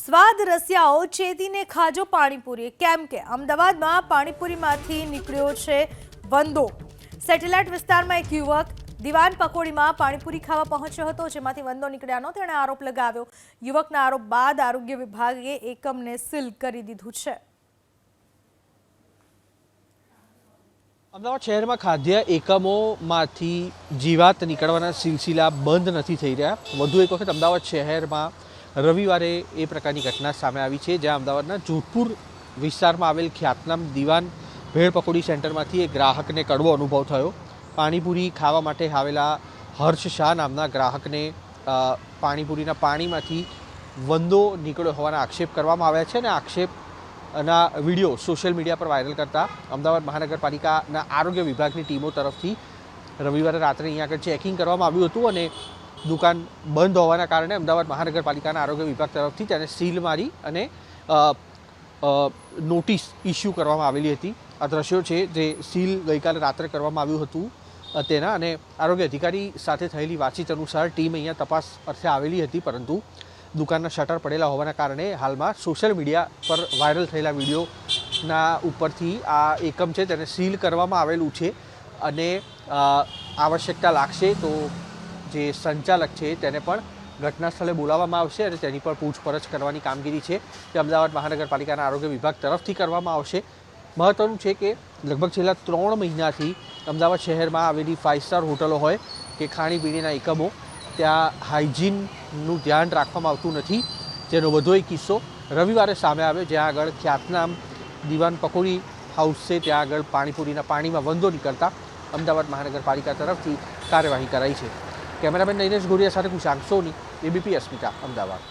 સ્વાદ રસિયાઓ ચેતીને ખાજો પાણીપુરી, કેમ કે અમદાવાદમાં પાણીપુરીમાંથી નીકળ્યો છે વંદો। સેટેલાઇટ વિસ્તારમાં એક યુવક દીવાન પકોડીમાં પાણીપુરી ખાવા પહોંચ્યો હતો, જેમાંથી વંદો નીકળ્યાનો તેણે આરોપ લગાવ્યો। યુવકના આરોપ બાદ આરોગ્ય વિભાગે એકમને સીલ કરી દીધું છે। અમદાવાદ શહેરમાં ખાદ્ય એકમોમાંથી જીવાત નીકળવાના સિલસિલા બંધ નથી થઈ રહ્યા। વધુ એક વખત અમદાવાદ શહેરમાં રવિવારે એ પ્રકારની ઘટના સામે આવી છે, જ્યાં અમદાવાદના જોધપુર વિસ્તારમાં આવેલ ખ્યાતનામ દીવાન ભેળ પકોડી સેન્ટરમાંથી એક ગ્રાહકને કડવો અનુભવ થયો। પાણીપુરી ખાવા માટે આવેલા હર્ષ શાહ નામના ગ્રાહકને પાણીપુરીના પાણીમાંથી વંદો નીકળ્યો હોવાના આક્ષેપ કરવામાં આવ્યા છે, અને આક્ષેપના વિડીયો સોશિયલ મીડિયા પર વાયરલ કરતા અમદાવાદ મહાનગરપાલિકાના આરોગ્ય વિભાગની ટીમો તરફથી રવિવારે રાત્રે અહીંયા આગળ ચેકિંગ કરવામાં આવ્યું હતું, અને દુકાન બંધ હોવાના કારણે અમદાવાદ મહાનગરપાલિકાના આરોગ્ય વિભાગ તરફથી તેને સીલ મારી અને નોટિસ ઇસ્યુ કરવામાં આવેલી હતી। આ દ્રશ્યો છે જે સીલ ગઈકાલે રાત્રે કરવામાં આવ્યું હતું તેના, અને આરોગ્ય અધિકારી સાથે થયેલી વાતચીત અનુસાર ટીમ અહીંયા તપાસ અર્થે આવેલી હતી, પરંતુ દુકાનના શટર પડેલા હોવાના કારણે હાલમાં સોશિયલ મીડિયા પર વાયરલ થયેલા વિડીયોના ઉપરથી આ એકમ છે તેને સીલ કરવામાં આવેલું છે, અને આવશ્યકતા લાગશે તો જે સંચાલક છે તેને પણ ઘટના સ્થળે બોલાવવામાં આવશે અને તેની પર પૂછપરછ કરવાની કામગીરી છે તે અમદાવાદ મહાનગરપાલિકાના આરોગ્ય વિભાગ તરફથી કરવામાં આવશે। મહત્વનું છે કે લગભગ છેલ્લા 3 મહિનાથી અમદાવાદ શહેરમાં આવેલી 5 સ્ટાર હોટલો હોય કે ખાણીપીણીના એકમો, ત્યાં હાઇજીનનું ધ્યાન રાખવામાં આવતું નથી, જેનો વધુ એક કિસ્સો રવિવારે સામે આવ્યો, જ્યાં આગળ ખ્યાતનામ દીવાન પકોડી હાઉસ છે ત્યાં આગળ પાણીપુરીના પાણીમાં વંદો નીકળતા અમદાવાદ મહાનગરપાલિકા તરફથી કાર્યવાહી કરાઈ છે। કેમેરામેન નૈનેશ ગોરિયા સાથે કુશાંક સોની, એબીપી અસ્મિતા, અમદાવાદ।